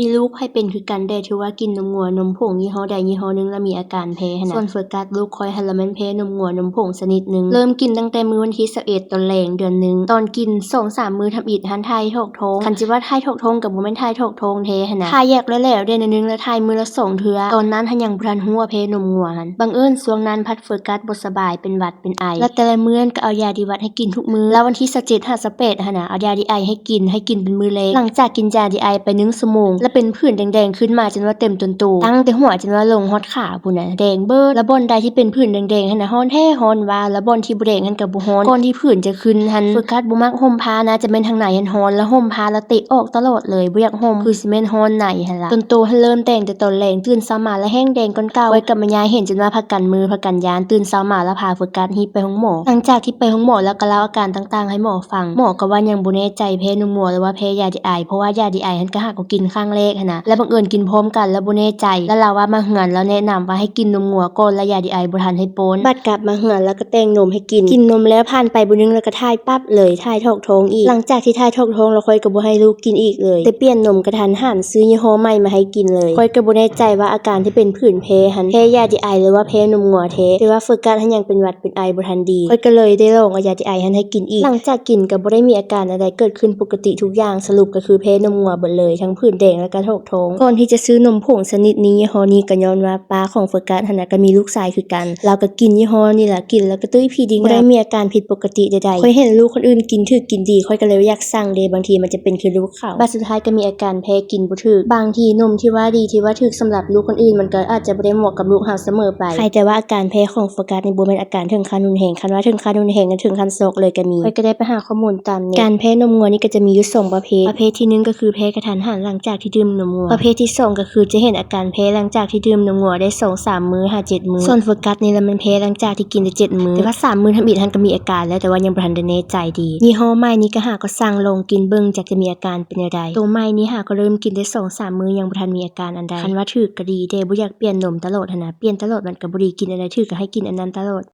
มีลูกให้เป็นคือกันได้ถือว่ากินนมงัวนมผงยี่ห้อใดยี่ห้อหนึงแล้วมีอาการแพ้หั้นน่ะส่วนโฟกัสลูกคอยหันละมันแพ้นมงัวนมผงชนิดหนึงเริ่มกินตั้งแต่มื้อวันที่21ตอนแลงเดือนหนึงตอนกิน 2-3 มื้อทำอิฐหันทายทอกทงคันสิว่าทายทอกทงก็บ่แม่นทายทอกทงแท้หันน่ะทายแยกแล้วได้นึงแล้วทายมื้อละ2เทื่อตอนนั้นหันยังบ่ทันฮู้ว่าแพ้นมงัวหันบังเอิญช่วงนั้นพัดโฟกัสบ่สบายเป็นหวัดเป็นไอแล้วแต่ละมื้อก็เอายาดีวัดให้กินทุกมื้อแล้ววันที่27-28หั่นน่ะเอายาดีไอให้กินเป็นมื้อแรกหลังจากกินยาดีไอไป1ชั่วโมงแล้วเป็นผื่นแดงๆขึ้นมาจนว่าเต็มต้นโตตั้งแต่หัวจนว่าลงฮอดขาพุ่นน่ะแดงเบิดแล้วบ่อนใดที่เป็นผื่นแดงๆหั่นน่ะร้อนแท้ร้อนว่าแล้วบ่อนที่บ่แดงหั่นก็บ่ร้อนก่อนที่ผื่นจะขึ้นหั่นโฟกัสบ่มักห่มผ้านะจะแม่นทางไหนหั่นร้อนแล้วห่มผ้าแล้วเตะออกตลอดเลยบ่อยากห่มคือสิแม่นร้อนในหั่นล่ะต้นโตหันเริ่มแดงแต่ตอนแลงตื่นเช้ามาแล้วแห้งแดงก่อนเก่าไว้กับแม่ยายเห็นจนว่าพากันมือพากันยานตื่นเช้ามาแล้วพาโฟกัสฮีบไปห้องหมอหลังจากที่ไปห้องหมอแล้วก็เล่าอาการต่างๆให้หมอฟังหมอก็ว่ายังบ่แน่ใจแพ้นมงัวหรือว่าแพ้ยาดีไอเพราะว่ายาดีไอหันก็หาก็กินครั้งแรกหั่นน่ะแล้วบังเอิญกินพร้อมกันแล้วบ่แน่ใจแล้วเราว่ามาเฮือนแล้วแนะนำว่าให้กินนมงัวก่อนแล้วยาดีไอบ่ทันให้โปนบัดกลับมาเฮือนแล้วก็แต่งนมให้กินนมแล้วผ่านไปบ่นึงแล้วก็ถ่ายปั๊บเลยถ่ายท้องท้องอีกหลังจากที่ถ่ายท้องท้องแล้วค่อยก็บ่ให้ลูกกินอีกเลยแต่เปลี่ยนนมกระทันหันซื้อยี่ห้อใหม่มาให้กินเลยค่อยก็บ่แน่ใจว่าอาการที่เป็นผื่นแพ้หันแพ้ยาดีไอหรือว่าแพ้นมงัวแท้แต่ว่าโฟกัสหันยังเป็นหวัดเป็นไอบ่ทันดีค่อยก็เลยได้ลองเอายาดีไอหันให้กินอีกหลังจากกินก็บ่ได้มีอาการอะไรเกิดขึ้นปกติทุกอย่างสรุปก็คือแพ้นมงัวเบิดเลยทั้งผื่นแดงแล้วก็ท้องท้องก่อนที่จะซื้อนมผงชนิดนี้ยี่ห้อนี้ก็ย้อนว่าป้าของโฟกัสหันน่ะก็มีลูกชายคือกันเราก็กินยี่ห้อนี่ล่ะกินแล้วก็ตุ้ยพีดิ้งบ่ได้มีอาการผิดปกติใดๆค่อยเห็นลูกคนอื่นกินถูกกินดีค่อยก็เลยอยากสั่งเด้บางทีมันจะเป็นคือลูกเขาบัดสุดท้ายก็มีอาการแพ้กินบ่ถูกบางทีนมที่ว่าดีที่ว่าถูกสำหรับลูกคนอื่นมันก็อาจจะบ่ได้เหมาะกับลูกเฮาเสมอไปใครแต่ว่าอาการแพ้ของโฟกัสนี่บ่แม่นอาการถึงขั้นรุนแรงคันว่าถึงขั้นรุนแรงก็ถึงขั้นโศกเลยก็มีค่อยก็ได้ไปหาข้อมูลตามเน็ตการแพ้นมงัวนี่ก็จะมีอยู่2ประเภทที่1ก็คือแพ้กระทันหันหลังจากที่ดื่มนมงัวประเภทที่2ก็คือจะเห็นอาการแพ้หลังจากที่ดื่มนมงัวได้ 2-3 มื้อ7 มื้อส่วนโฟกัสนี่ละมันแพ้หลังจากที่กินได้7 มื้อแต่ว่า3 มื้อทำอิฐหันก็มีอาการแล้วแต่ว่ายังบ่ทันได้แน่ใจดียี่ห้อใหม่นี้ก็หาก็สั่งลงกินเบิ่งจักจะมีอาการเป็นจังไดตัวใหม่นี้หาก็เริ่มกินได้ 2-3 มื้อยังบ่ทันมีอาการอันใดคันว่าถูกก็ดีเด้บ่อยากเปลี่ยนนมตลอดหั่นน่ะเปลี่ยนตลอดมันก็บ่ดีกินอันใดถูกก็ให้กินอันนั้นตลอด